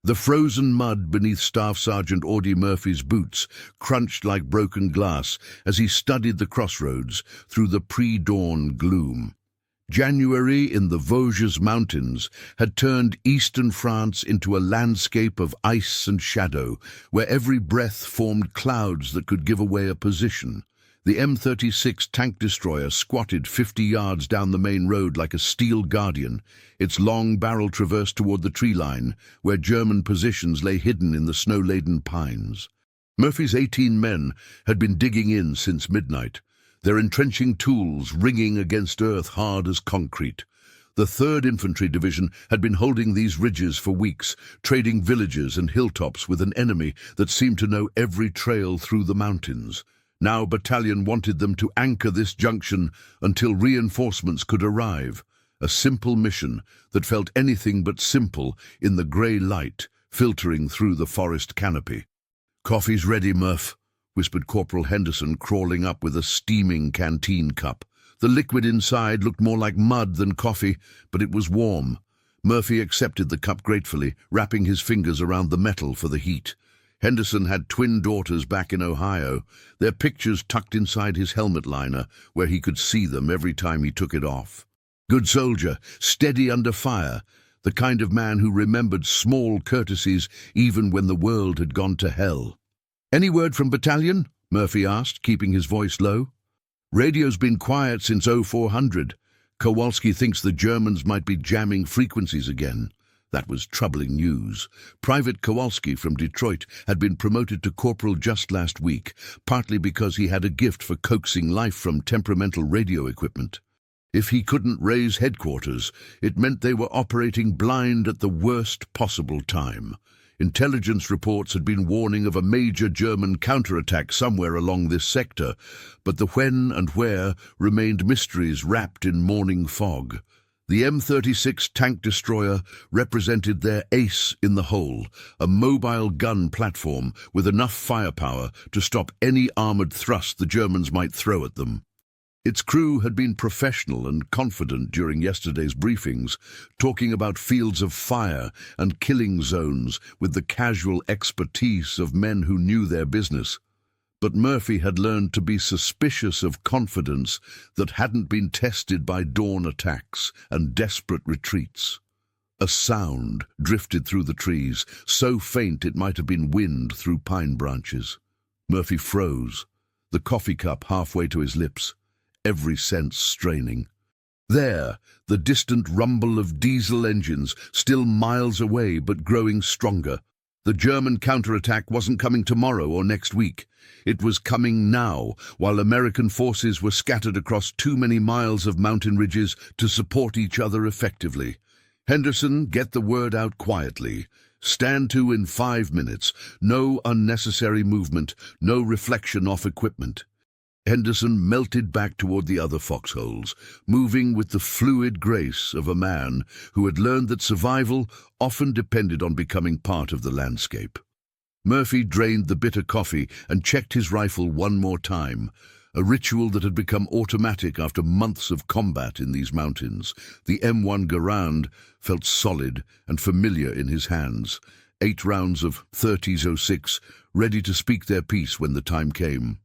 The frozen mud beneath Staff Sergeant Audie Murphy's boots crunched like broken glass as he studied the crossroads through the pre-dawn gloom. January in the Vosges Mountains had turned eastern France into a landscape of ice and shadow, where every breath formed clouds that could give away a position. The M36 tank destroyer squatted 50 yards down the main road like a steel guardian, its long barrel traversed toward the tree line, where German positions lay hidden in the snow-laden pines. Murphy's 18 men had been digging in since midnight, their entrenching tools ringing against earth hard as concrete. The 3rd Infantry Division had been holding these ridges for weeks, trading villages and hilltops with an enemy that seemed to know every trail through the mountains. Now Battalion wanted them to anchor this junction until reinforcements could arrive. A simple mission that felt anything but simple in the grey light filtering through the forest canopy. "Coffee's ready, Murph," whispered Corporal Henderson, crawling up with a steaming canteen cup. The liquid inside looked more like mud than coffee, but it was warm. Murphy accepted the cup gratefully, wrapping his fingers around the metal for the heat. Henderson had twin daughters back in Ohio, their pictures tucked inside his helmet liner, where he could see them every time he took it off. Good soldier, steady under fire, the kind of man who remembered small courtesies even when the world had gone to hell. "Any word from Battalion?" Murphy asked, keeping his voice low. "Radio's been quiet since 0400. Kowalski thinks the Germans might be jamming frequencies again." That was troubling news. Private Kowalski from Detroit had been promoted to corporal just last week, partly because he had a gift for coaxing life from temperamental radio equipment. If he couldn't raise headquarters, it meant they were operating blind at the worst possible time. Intelligence reports had been warning of a major German counterattack somewhere along this sector, but the when and where remained mysteries wrapped in morning fog. The M36 tank destroyer represented their ace in the hole, a mobile gun platform with enough firepower to stop any armored thrust the Germans might throw at them. Its crew had been professional and confident during yesterday's briefings, talking about fields of fire and killing zones with the casual expertise of men who knew their business. But Murphy had learned to be suspicious of confidence that hadn't been tested by dawn attacks and desperate retreats. A sound drifted through the trees, so faint it might have been wind through pine branches. Murphy froze, the coffee cup halfway to his lips, every sense straining. There, the distant rumble of diesel engines, still miles away but growing stronger. The German counterattack wasn't coming tomorrow or next week. It was coming now, while American forces were scattered across too many miles of mountain ridges to support each other effectively. "Henderson, get the word out quietly. Stand to in 5 minutes. No unnecessary movement, no reflection off equipment." Henderson melted back toward the other foxholes, moving with the fluid grace of a man who had learned that survival often depended on becoming part of the landscape. Murphy drained the bitter coffee and checked his rifle one more time, a ritual that had become automatic after months of combat in these mountains. The M1 Garand felt solid and familiar in his hands, 8 rounds of 30-06, ready to speak their piece when the time came.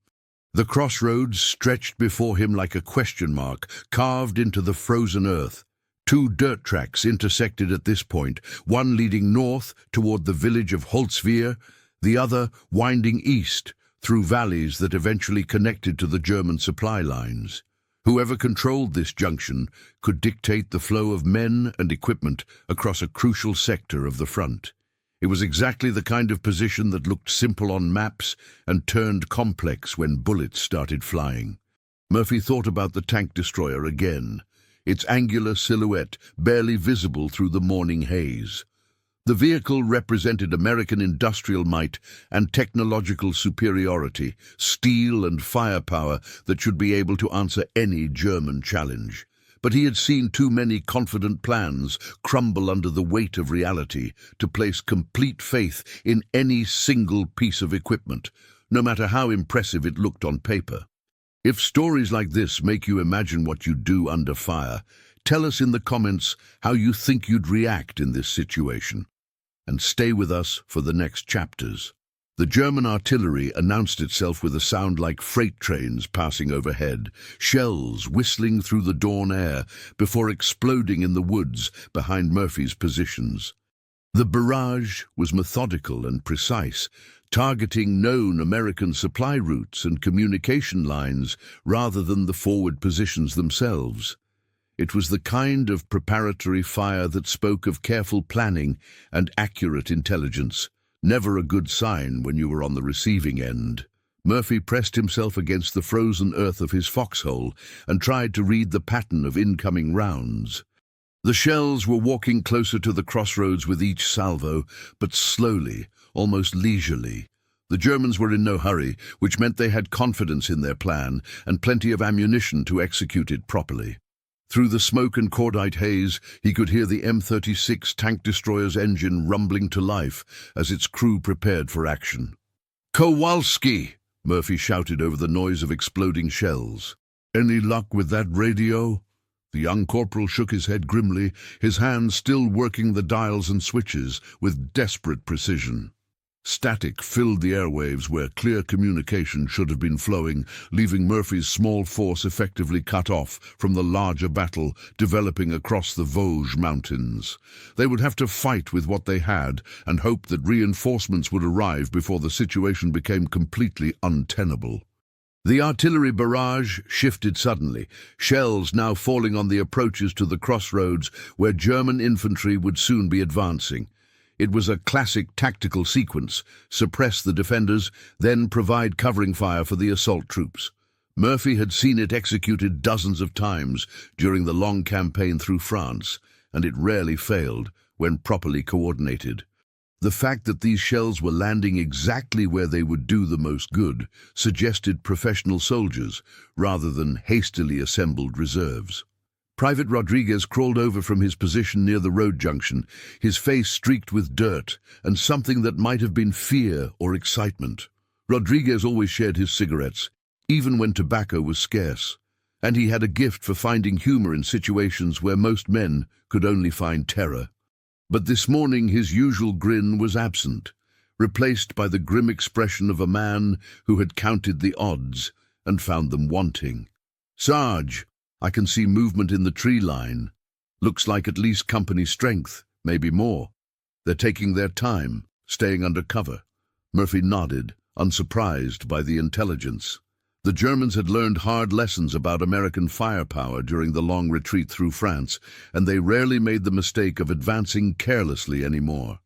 The crossroads stretched before him like a question mark, carved into the frozen earth. 2 dirt tracks intersected at this point, one leading north toward the village of Holzwihr, the other winding east through valleys that eventually connected to the German supply lines. Whoever controlled this junction could dictate the flow of men and equipment across a crucial sector of the front. It was exactly the kind of position that looked simple on maps and turned complex when bullets started flying. Murphy thought about the tank destroyer again, its angular silhouette barely visible through the morning haze. The vehicle represented American industrial might and technological superiority, steel and firepower that should be able to answer any German challenge. But he had seen too many confident plans crumble under the weight of reality to place complete faith in any single piece of equipment, no matter how impressive it looked on paper. If stories like this make you imagine what you'd do under fire, tell us in the comments how you think you'd react in this situation. and stay with us for the next chapters. The German artillery announced itself with a sound like freight trains passing overhead, shells whistling through the dawn air before exploding in the woods behind Murphy's positions. The barrage was methodical and precise, targeting known American supply routes and communication lines rather than the forward positions themselves. It was the kind of preparatory fire that spoke of careful planning and accurate intelligence, never a good sign when you were on the receiving end. Murphy pressed himself against the frozen earth of his foxhole and tried to read the pattern of incoming rounds. The shells were walking closer to the crossroads with each salvo, but slowly, almost leisurely. The Germans were in no hurry, which meant they had confidence in their plan and plenty of ammunition to execute it properly. Through the smoke and cordite haze, he could hear the M36 tank destroyer's engine rumbling to life as its crew prepared for action. "Kowalski!" Murphy shouted over the noise of exploding shells. "Any luck with that radio?" The young corporal shook his head grimly, his hands still working the dials and switches with desperate precision. Static filled the airwaves where clear communication should have been flowing, leaving Murphy's small force effectively cut off from the larger battle developing across the Vosges Mountains. They would have to fight with what they had and hope that reinforcements would arrive before the situation became completely untenable. The artillery barrage shifted suddenly, shells now falling on the approaches to the crossroads where German infantry would soon be advancing. It was a classic tactical sequence: suppress the defenders, then provide covering fire for the assault troops. Murphy had seen it executed dozens of times during the long campaign through France, and it rarely failed when properly coordinated. The fact that these shells were landing exactly where they would do the most good suggested professional soldiers rather than hastily assembled reserves. Private Rodriguez crawled over from his position near the road junction, his face streaked with dirt and something that might have been fear or excitement. Rodriguez always shared his cigarettes, even when tobacco was scarce, and he had a gift for finding humor in situations where most men could only find terror. But this morning his usual grin was absent, replaced by the grim expression of a man who had counted the odds and found them wanting. "Sarge, I can see movement in the tree line. Looks like at least company strength, maybe more. They're taking their time, staying under cover." Murphy nodded, unsurprised by the intelligence. The Germans had learned hard lessons about American firepower during the long retreat through France, and they rarely made the mistake of advancing carelessly anymore.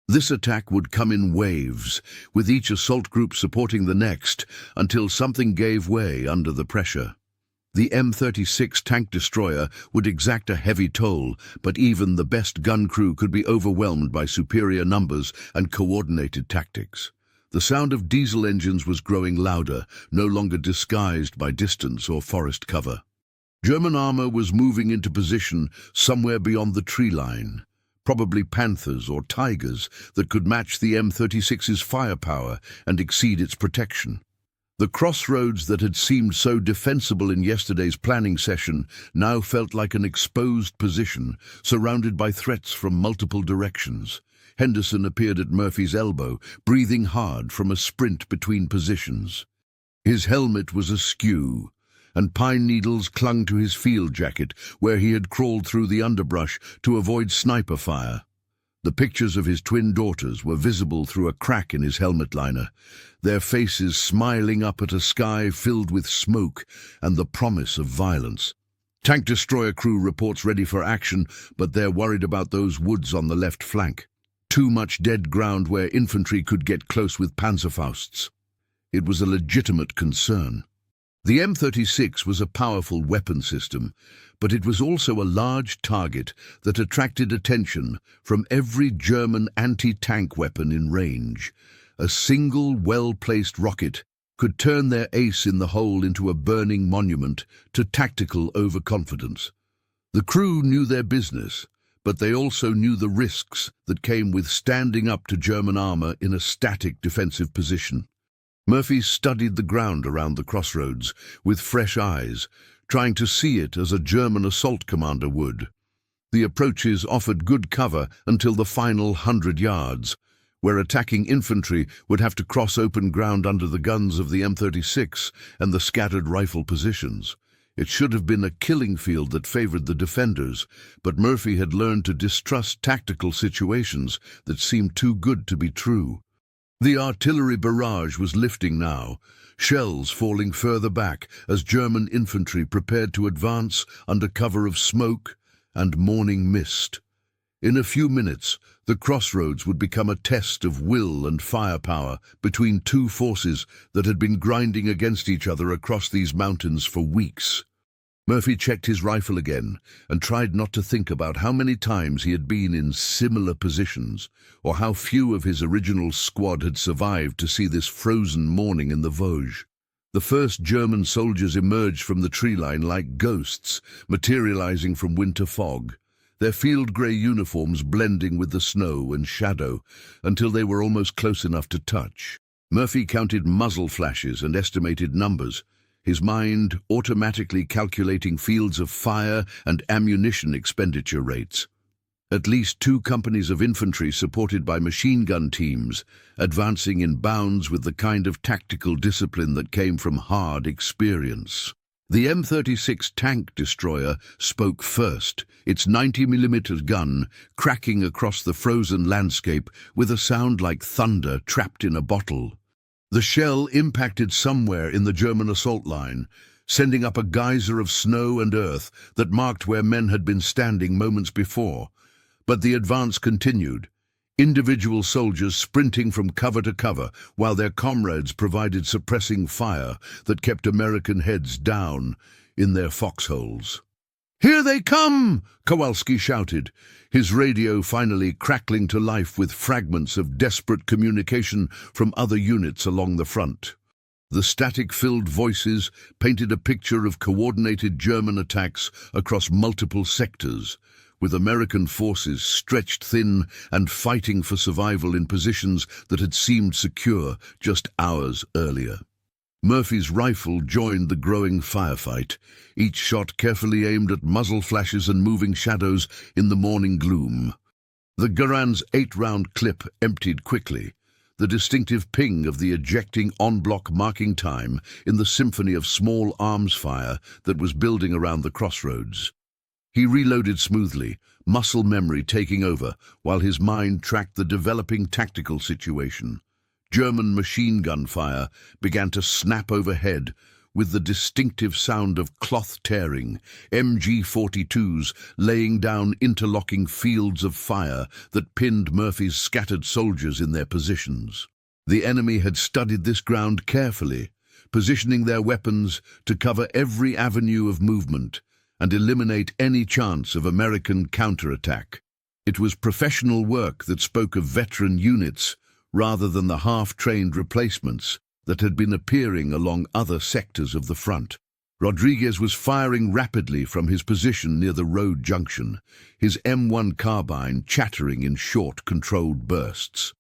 This attack would come in waves, with each assault group supporting the next, until something gave way under the pressure. The M36 tank destroyer would exact a heavy toll, but even the best gun crew could be overwhelmed by superior numbers and coordinated tactics. The sound of diesel engines was growing louder, no longer disguised by distance or forest cover. German armor was moving into position somewhere beyond the tree line, probably panthers or tigers that could match the M36's firepower and exceed its protection. The crossroads that had seemed so defensible in yesterday's planning session now felt like an exposed position, surrounded by threats from multiple directions. Henderson appeared at Murphy's elbow, breathing hard from a sprint between positions. His helmet was askew, and pine needles clung to his field jacket, where he had crawled through the underbrush to avoid sniper fire. The pictures of his twin daughters were visible through a crack in his helmet liner, their faces smiling up at a sky filled with smoke and the promise of violence. Tank destroyer crew reports ready for action, but they're worried about those woods on the left flank. Too much dead ground where infantry could get close with Panzerfausts. It was a legitimate concern. The M36 was a powerful weapon system, but it was also a large target that attracted attention from every German anti-tank weapon in range. A single well-placed rocket could turn their ace in the hole into a burning monument to tactical overconfidence. The crew knew their business, but they also knew the risks that came with standing up to German armor in a static defensive position. Murphy studied the ground around the crossroads with fresh eyes, trying to see it as a German assault commander would. The approaches offered good cover until the final 100 yards, where attacking infantry would have to cross open ground under the guns of the M36 and the scattered rifle positions. It should have been a killing field that favored the defenders, but Murphy had learned to distrust tactical situations that seemed too good to be true. The artillery barrage was lifting now, shells falling further back as German infantry prepared to advance under cover of smoke and morning mist. In a few minutes, the crossroads would become a test of will and firepower between two forces that had been grinding against each other across these mountains for weeks. Murphy checked his rifle again and tried not to think about how many times he had been in similar positions, or how few of his original squad had survived to see this frozen morning in the Vosges. The first German soldiers emerged from the tree line like ghosts, materializing from winter fog, their field-grey uniforms blending with the snow and shadow until they were almost close enough to touch. Murphy counted muzzle flashes and estimated numbers, his mind automatically calculating fields of fire and ammunition expenditure rates. At least 2 companies of infantry supported by machine gun teams, advancing in bounds with the kind of tactical discipline that came from hard experience. The M36 tank destroyer spoke first, its 90mm gun cracking across the frozen landscape with a sound like thunder trapped in a bottle. The shell impacted somewhere in the German assault line, sending up a geyser of snow and earth that marked where men had been standing moments before. But the advance continued, individual soldiers sprinting from cover to cover while their comrades provided suppressing fire that kept American heads down in their foxholes. "Here they come!" Kowalski shouted, his radio finally crackling to life with fragments of desperate communication from other units along the front. The static-filled voices painted a picture of coordinated German attacks across multiple sectors, with American forces stretched thin and fighting for survival in positions that had seemed secure just hours earlier. Murphy's rifle joined the growing firefight, each shot carefully aimed at muzzle flashes and moving shadows in the morning gloom. The Garand's 8-round clip emptied quickly, the distinctive ping of the ejecting en-bloc marking time in the symphony of small arms fire that was building around the crossroads. He reloaded smoothly, muscle memory taking over, while his mind tracked the developing tactical situation. German machine gun fire began to snap overhead, with the distinctive sound of cloth tearing, MG-42s laying down interlocking fields of fire that pinned Murphy's scattered soldiers in their positions. The enemy had studied this ground carefully, positioning their weapons to cover every avenue of movement and eliminate any chance of American counterattack. It was professional work that spoke of veteran units rather than the half-trained replacements that had been appearing along other sectors of the front. Rodriguez was firing rapidly from his position near the road junction, his M1 carbine chattering in short, controlled bursts.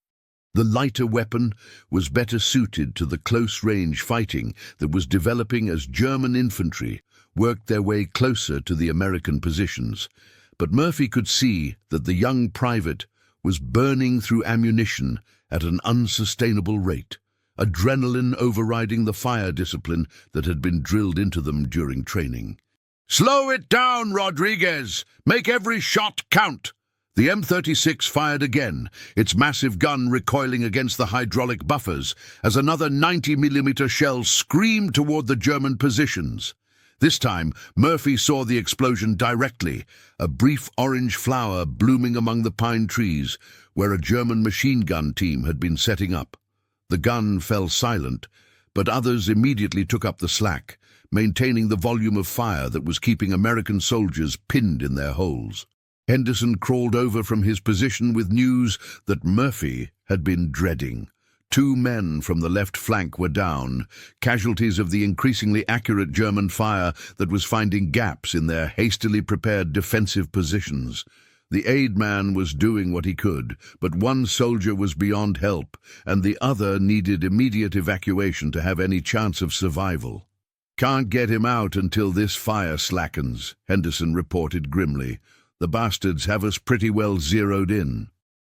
The lighter weapon was better suited to the close-range fighting that was developing as German infantry worked their way closer to the American positions, but Murphy could see that the young private was burning through ammunition at an unsustainable rate, adrenaline overriding the fire discipline that had been drilled into them during training. "Slow it down, Rodriguez! Make every shot count!" The M36 fired again, its massive gun recoiling against the hydraulic buffers as another 90mm shell screamed toward the German positions. This time, Murphy saw the explosion directly, a brief orange flower blooming among the pine trees where a German machine gun team had been setting up. The gun fell silent, but others immediately took up the slack, maintaining the volume of fire that was keeping American soldiers pinned in their holes. Henderson crawled over from his position with news that Murphy had been dreading. 2 men from the left flank were down, casualties of the increasingly accurate German fire that was finding gaps in their hastily prepared defensive positions. The aid man was doing what he could, but one soldier was beyond help, and the other needed immediate evacuation to have any chance of survival. "Can't get him out until this fire slackens," Henderson reported grimly. The bastards have us pretty well zeroed in.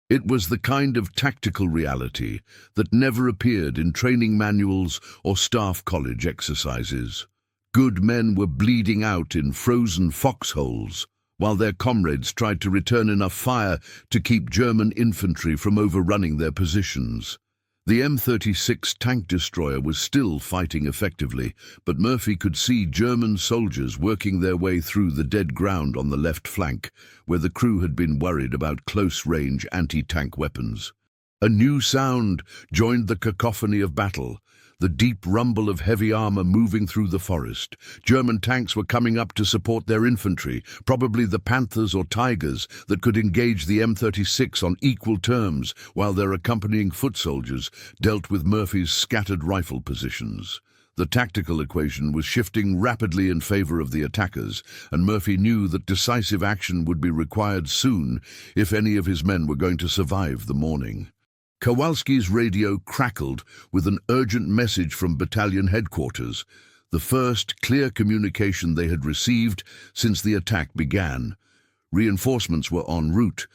It was the kind of tactical reality that never appeared in training manuals or staff college exercises. Good men were bleeding out in frozen foxholes, while their comrades tried to return enough fire to keep German infantry from overrunning their positions. The M36 tank destroyer was still fighting effectively, but Murphy could see German soldiers working their way through the dead ground on the left flank, where the crew had been worried about close-range anti-tank weapons. A new sound joined the cacophony of battle, the deep rumble of heavy armor moving through the forest. German tanks were coming up to support their infantry, probably the Panthers or Tigers that could engage the M36 on equal terms, while their accompanying foot soldiers dealt with Murphy's scattered rifle positions. The tactical equation was shifting rapidly in favor of the attackers, and Murphy knew that decisive action would be required soon if any of his men were going to survive the morning. Kowalski's radio crackled with an urgent message from battalion headquarters, the first clear communication they had received since the attack began. Reinforcements were en route,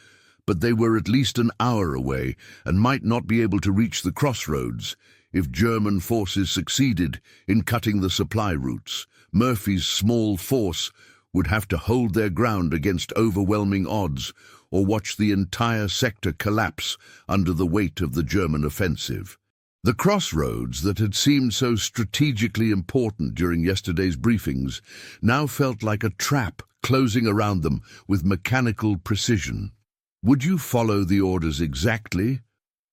but they were at least an hour away and might not be able to reach the crossroads. If German forces succeeded in cutting the supply routes, Murphy's small force would have to hold their ground against overwhelming odds, or watch the entire sector collapse under the weight of the German offensive. The crossroads that had seemed so strategically important during yesterday's briefings now felt like a trap closing around them with mechanical precision. Would you follow the orders exactly,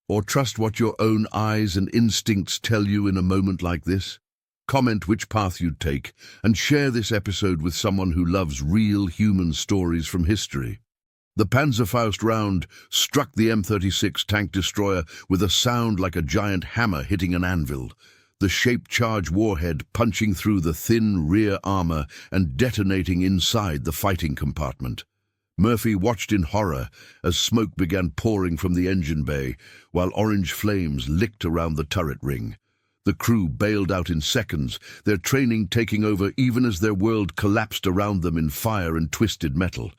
or trust what your own eyes and instincts tell you in a moment like this? Comment which path you'd take, and share this episode with someone who loves real human stories from history. The Panzerfaust round struck the M36 tank destroyer with a sound like a giant hammer hitting an anvil, the shaped charge warhead punching through the thin rear armor and detonating inside the fighting compartment. Murphy watched in horror as smoke began pouring from the engine bay, while orange flames licked around the turret ring. The crew bailed out in seconds, their training taking over even as their world collapsed around them in fire and twisted metal.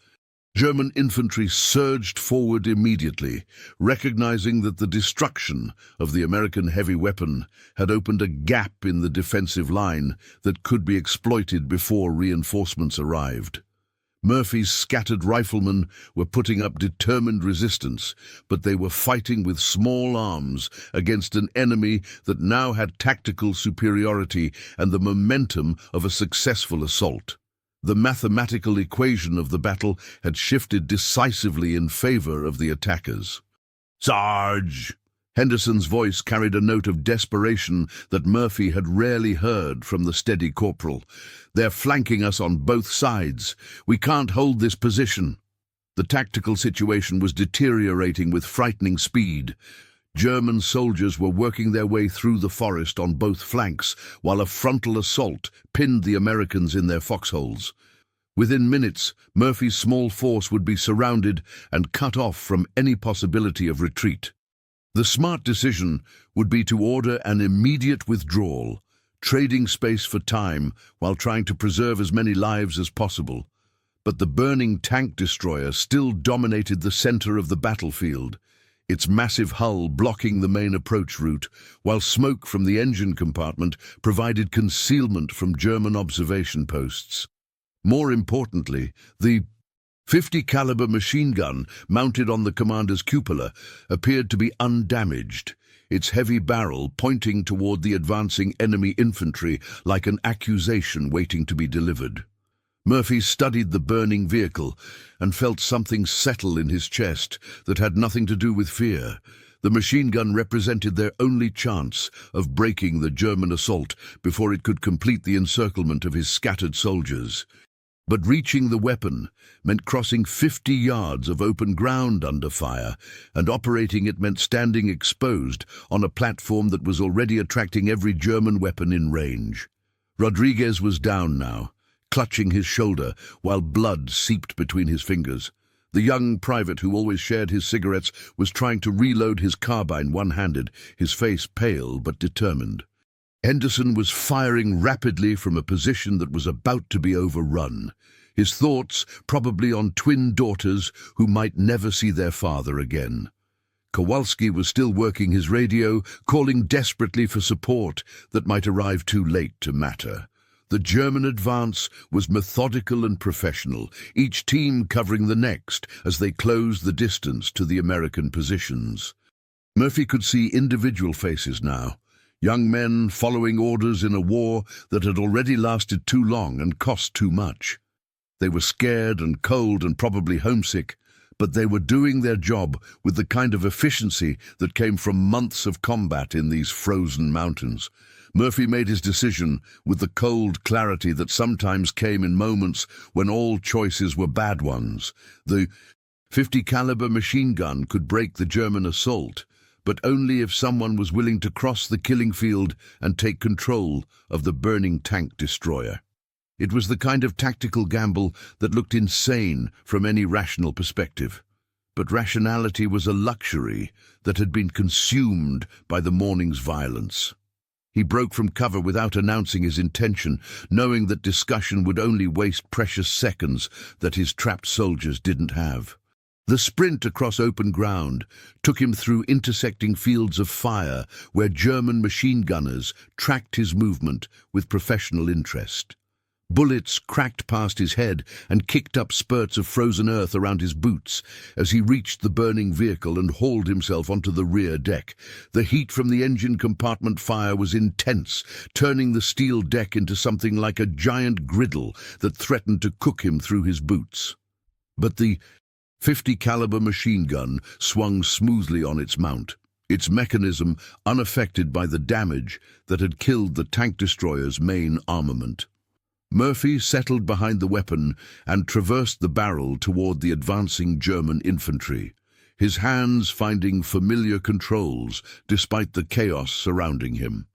German infantry surged forward immediately, recognizing that the destruction of the American heavy weapon had opened a gap in the defensive line that could be exploited before reinforcements arrived. Murphy's scattered riflemen were putting up determined resistance, but they were fighting with small arms against an enemy that now had tactical superiority and the momentum of a successful assault. The mathematical equation of the battle had shifted decisively in favor of the attackers. "Sarge!" Henderson's voice carried a note of desperation that Murphy had rarely heard from the steady corporal. "They're flanking us on both sides. We can't hold this position." The tactical situation was deteriorating with frightening speed. German soldiers were working their way through the forest on both flanks, while a frontal assault pinned the Americans in their foxholes. Within minutes, Murphy's small force would be surrounded and cut off from any possibility of retreat. The smart decision would be to order an immediate withdrawal, trading space for time while trying to preserve as many lives as possible. But the burning tank destroyer still dominated the center of the battlefield, its massive hull blocking the main approach route, while smoke from the engine compartment provided concealment from German observation posts. More importantly, the .50 caliber machine gun mounted on the commander's cupola appeared to be undamaged, its heavy barrel pointing toward the advancing enemy infantry like an accusation waiting to be delivered. Murphy studied the burning vehicle and felt something settle in his chest that had nothing to do with fear. The machine gun represented their only chance of breaking the German assault before it could complete the encirclement of his scattered soldiers. But reaching the weapon meant crossing 50 yards of open ground under fire, and operating it meant standing exposed on a platform that was already attracting every German weapon in range. Rodriguez was down now, clutching his shoulder while blood seeped between his fingers. The young private who always shared his cigarettes was trying to reload his carbine one-handed, his face pale but determined. Henderson was firing rapidly from a position that was about to be overrun. his thoughts probably on twin daughters who might never see their father again. Kowalski was still working his radio, calling desperately for support that might arrive too late to matter. The German advance was methodical and professional, each team covering the next as they closed the distance to the American positions. Murphy could see individual faces now, young men following orders in a war that had already lasted too long and cost too much. They were scared and cold and probably homesick, but they were doing their job with the kind of efficiency that came from months of combat in these frozen mountains. Murphy made his decision with the cold clarity that sometimes came in moments when all choices were bad ones. The .50 caliber machine gun could break the German assault, but only if someone was willing to cross the killing field and take control of the burning tank destroyer. It was the kind of tactical gamble that looked insane from any rational perspective. But rationality was a luxury that had been consumed by the morning's violence. He broke from cover without announcing his intention, knowing that discussion would only waste precious seconds that his trapped soldiers didn't have. The sprint across open ground took him through intersecting fields of fire where German machine gunners tracked his movement with professional interest. Bullets cracked past his head and kicked up spurts of frozen earth around his boots as he reached the burning vehicle and hauled himself onto the rear deck. The heat from the engine compartment fire was intense, turning the steel deck into something like a giant griddle that threatened to cook him through his boots. But the .50 caliber machine gun swung smoothly on its mount, its mechanism unaffected by the damage that had killed the tank destroyer's main armament. Murphy settled behind the weapon and traversed the barrel toward the advancing German infantry, his hands finding familiar controls despite the chaos surrounding him.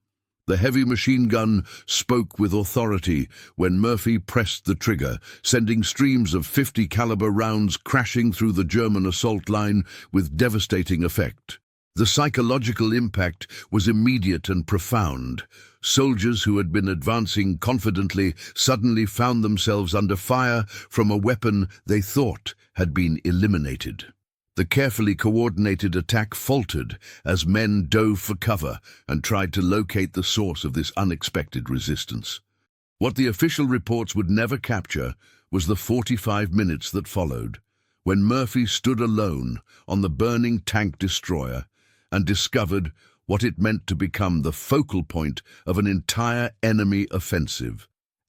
The heavy machine gun spoke with authority when Murphy pressed the trigger, sending streams of .50 caliber rounds crashing through the German assault line with devastating effect. The psychological impact was immediate and profound. Soldiers who had been advancing confidently suddenly found themselves under fire from a weapon they thought had been eliminated. The carefully coordinated attack faltered as men dove for cover and tried to locate the source of this unexpected resistance. What the official reports would never capture was the 45 minutes that followed, when Murphy stood alone on the burning tank destroyer and discovered what it meant to become the focal point of an entire enemy offensive.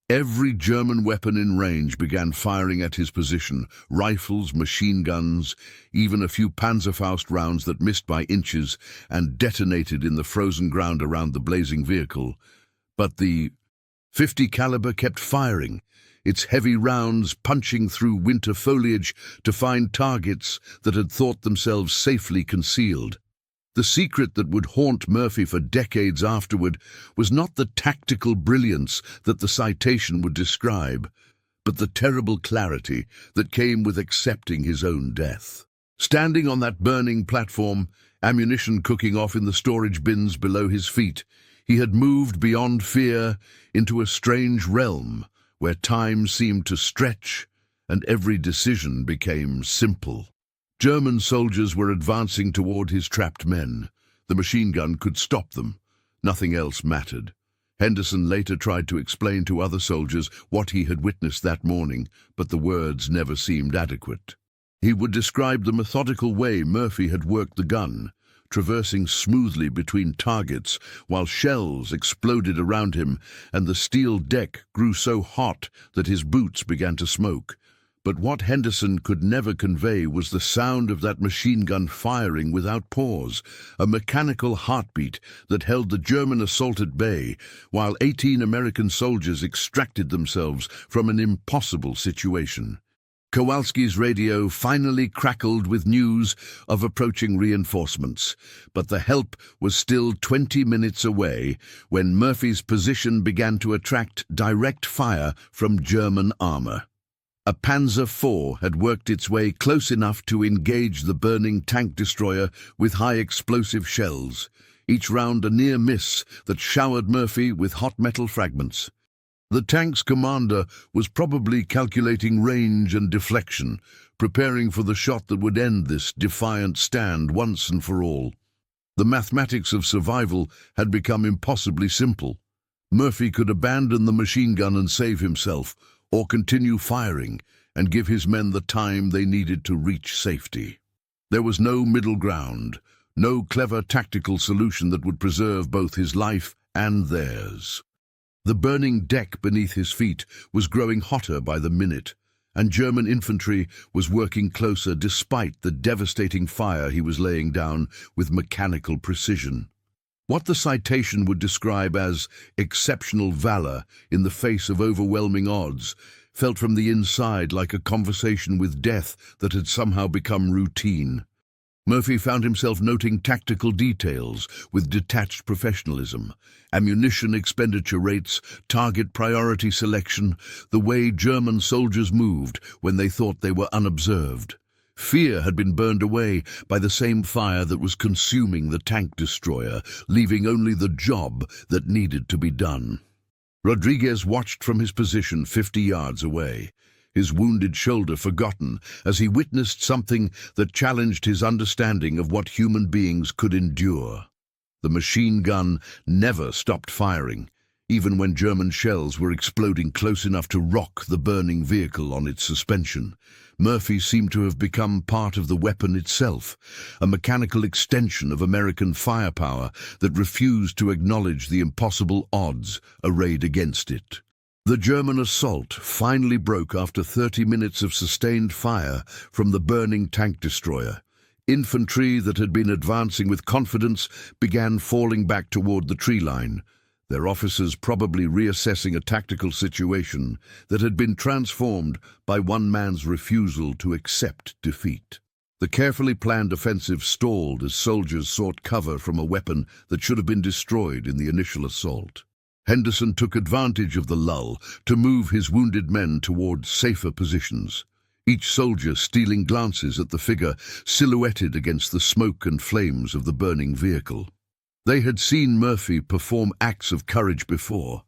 Every German weapon in range began firing at his position, rifles, machine guns, even a few Panzerfaust rounds that missed by inches and detonated in the frozen ground around the blazing vehicle. But the .50 caliber kept firing, its heavy rounds punching through winter foliage to find targets that had thought themselves safely concealed. The secret that would haunt Murphy for decades afterward was not the tactical brilliance that the citation would describe, but the terrible clarity that came with accepting his own death. Standing on that burning platform, ammunition cooking off in the storage bins below his feet, he had moved beyond fear into a strange realm where time seemed to stretch and every decision became simple. German soldiers were advancing toward his trapped men. The machine gun could stop them. Nothing else mattered. Henderson later tried to explain to other soldiers what he had witnessed that morning, but the words never seemed adequate. He would describe the methodical way Murphy had worked the gun, traversing smoothly between targets while shells exploded around him and the steel deck grew so hot that his boots began to smoke. But what Henderson could never convey was the sound of that machine gun firing without pause, a mechanical heartbeat that held the German assault at bay, while 18 American soldiers extracted themselves from an impossible situation. Kowalski's radio finally crackled with news of approaching reinforcements, but the help was still 20 minutes away when Murphy's position began to attract direct fire from German armor. A Panzer IV had worked its way close enough to engage the burning tank destroyer with high explosive shells, each round a near miss that showered Murphy with hot metal fragments. The tank's commander was probably calculating range and deflection, preparing for the shot that would end this defiant stand once and for all. The mathematics of survival had become impossibly simple. Murphy could abandon the machine gun and save himself, or continue firing and give his men the time they needed to reach safety. There was no middle ground, no clever tactical solution that would preserve both his life and theirs. The burning deck beneath his feet was growing hotter by the minute, and German infantry was working closer despite the devastating fire he was laying down with mechanical precision. What the citation would describe as exceptional valor in the face of overwhelming odds felt from the inside like a conversation with death that had somehow become routine. Murphy found himself noting tactical details with detached professionalism, ammunition expenditure rates, target priority selection, the way German soldiers moved when they thought they were unobserved. Fear had been burned away by the same fire that was consuming the tank destroyer, leaving only the job that needed to be done. Rodriguez watched from his position 50 yards away, his wounded shoulder forgotten as he witnessed something that challenged his understanding of what human beings could endure. The machine gun never stopped firing, even when German shells were exploding close enough to rock the burning vehicle on its suspension. Murphy seemed to have become part of the weapon itself, a mechanical extension of American firepower that refused to acknowledge the impossible odds arrayed against it. The German assault finally broke after 30 minutes of sustained fire from the burning tank destroyer. Infantry that had been advancing with confidence began falling back toward the tree line, their officers probably reassessing a tactical situation that had been transformed by one man's refusal to accept defeat. The carefully planned offensive stalled as soldiers sought cover from a weapon that should have been destroyed in the initial assault. Henderson took advantage of the lull to move his wounded men toward safer positions, each soldier stealing glances at the figure silhouetted against the smoke and flames of the burning vehicle. They had seen Murphy perform acts of courage before,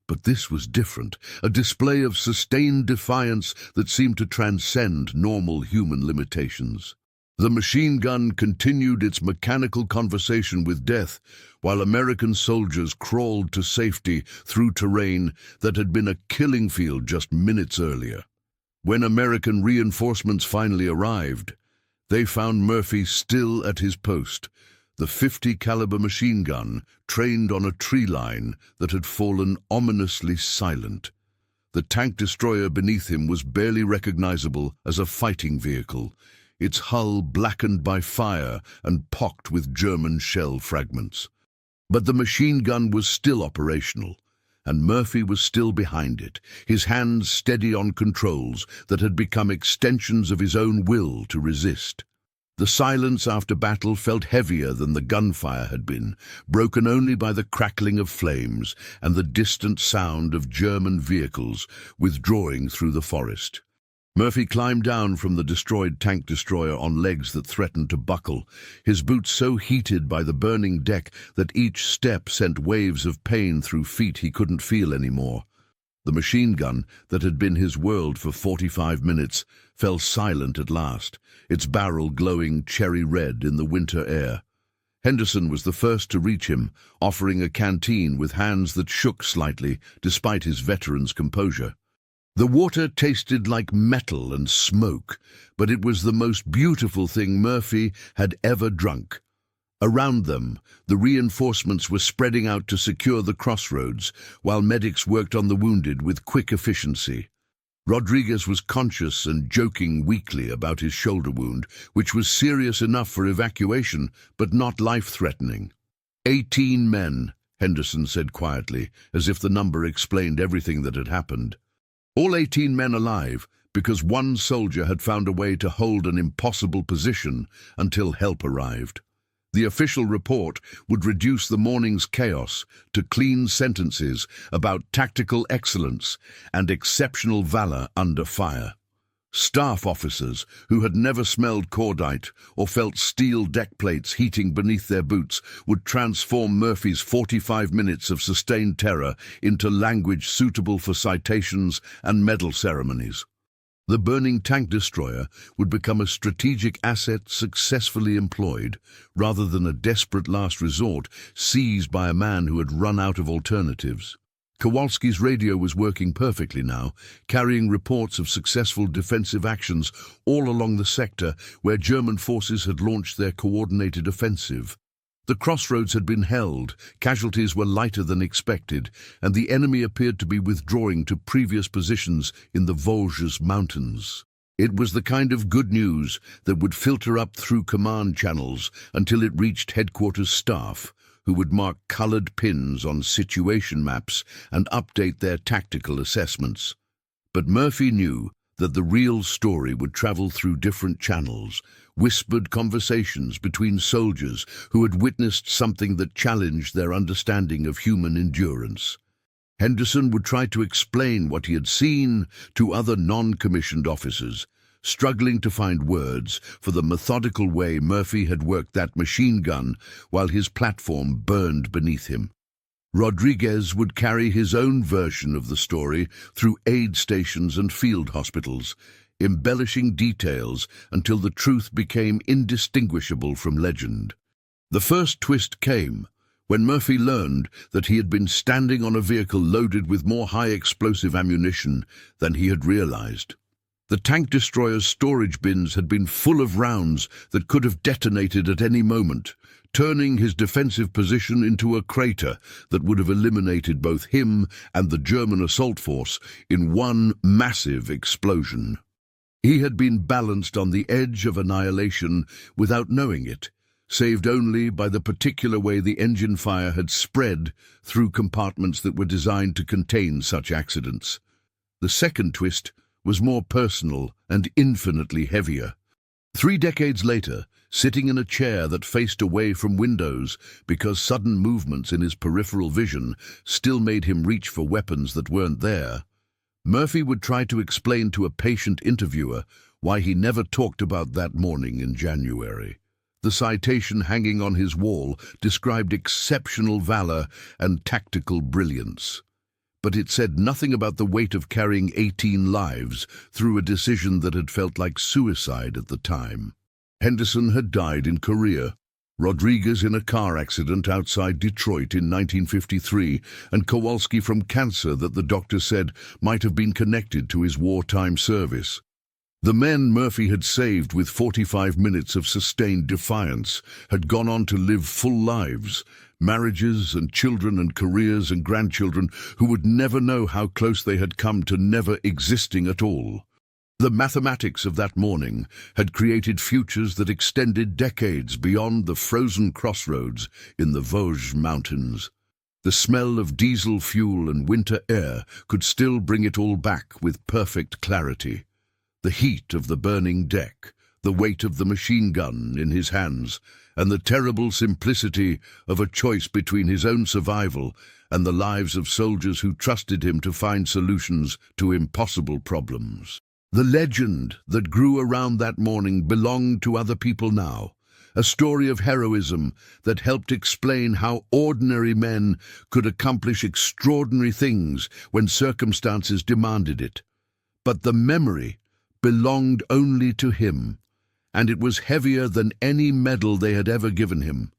but this was different, a display of sustained defiance that seemed to transcend normal human limitations. The machine gun continued its mechanical conversation with death, while American soldiers crawled to safety through terrain that had been a killing field just minutes earlier. When American reinforcements finally arrived, they found Murphy still at his post, the .50 caliber machine gun trained on a tree line that had fallen ominously silent. The tank destroyer beneath him was barely recognizable as a fighting vehicle, its hull blackened by fire and pocked with German shell fragments. But the machine gun was still operational, and Murphy was still behind it, his hands steady on controls that had become extensions of his own will to resist. The silence after battle felt heavier than the gunfire had been, broken only by the crackling of flames and the distant sound of German vehicles withdrawing through the forest. Murphy climbed down from the destroyed tank destroyer on legs that threatened to buckle, his boots so heated by the burning deck that each step sent waves of pain through feet he couldn't feel anymore. The machine gun that had been his world for 45 minutes fell silent at last, its barrel glowing cherry red in the winter air. Henderson was the first to reach him, offering a canteen with hands that shook slightly despite his veteran's composure. The water tasted like metal and smoke, but it was the most beautiful thing Murphy had ever drunk. Around them, the reinforcements were spreading out to secure the crossroads, while medics worked on the wounded with quick efficiency. Rodriguez was conscious and joking weakly about his shoulder wound, which was serious enough for evacuation, but not life-threatening. 18 men, Henderson said quietly, as if the number explained everything that had happened. All 18 men alive, because one soldier had found a way to hold an impossible position until help arrived. The official report would reduce the morning's chaos to clean sentences about tactical excellence and exceptional valor under fire. Staff officers who had never smelled cordite or felt steel deck plates heating beneath their boots would transform Murphy's 45 minutes of sustained terror into language suitable for citations and medal ceremonies. The burning tank destroyer would become a strategic asset successfully employed, rather than a desperate last resort seized by a man who had run out of alternatives. Kowalski's radio was working perfectly now, carrying reports of successful defensive actions all along the sector where German forces had launched their coordinated offensive. The crossroads had been held, casualties were lighter than expected, and the enemy appeared to be withdrawing to previous positions in the Vosges mountains. It was the kind of good news that would filter up through command channels until it reached headquarters staff, who would mark colored pins on situation maps and update their tactical assessments. But Murphy knew that the real story would travel through different channels, whispered conversations between soldiers who had witnessed something that challenged their understanding of human endurance. Henderson would try to explain what he had seen to other non-commissioned officers, struggling to find words for the methodical way Murphy had worked that machine gun while his platform burned beneath him. Rodriguez would carry his own version of the story through aid stations and field hospitals, embellishing details until the truth became indistinguishable from legend. The first twist came when Murphy learned that he had been standing on a vehicle loaded with more high-explosive ammunition than he had realized. The tank destroyer's storage bins had been full of rounds that could have detonated at any moment, turning his defensive position into a crater that would have eliminated both him and the German assault force in one massive explosion. He had been balanced on the edge of annihilation without knowing it, saved only by the particular way the engine fire had spread through compartments that were designed to contain such accidents. The second twist was more personal and infinitely heavier. 3 decades later, sitting in a chair that faced away from windows because sudden movements in his peripheral vision still made him reach for weapons that weren't there, Murphy would try to explain to a patient interviewer why he never talked about that morning in January. The citation hanging on his wall described exceptional valor and tactical brilliance, but it said nothing about the weight of carrying 18 lives through a decision that had felt like suicide at the time. Henderson had died in Korea, Rodriguez in a car accident outside Detroit in 1953, and Kowalski from cancer that the doctor said might have been connected to his wartime service. The men Murphy had saved with 45 minutes of sustained defiance had gone on to live full lives, marriages and children and careers and grandchildren who would never know how close they had come to never existing at all. The mathematics of that morning had created futures that extended decades beyond the frozen crossroads in the Vosges mountains. The smell of diesel fuel and winter air could still bring it all back with perfect clarity. The heat of the burning deck, the weight of the machine gun in his hands, and the terrible simplicity of a choice between his own survival and the lives of soldiers who trusted him to find solutions to impossible problems. The legend that grew around that morning belonged to other people now, a story of heroism that helped explain how ordinary men could accomplish extraordinary things when circumstances demanded it. But the memory belonged only to him, and it was heavier than any medal they had ever given him.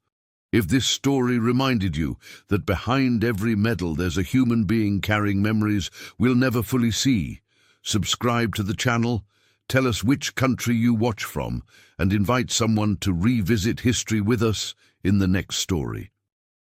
If this story reminded you that behind every medal there's a human being carrying memories we'll never fully see, subscribe to the channel, tell us which country you watch from, and invite someone to revisit history with us in the next story.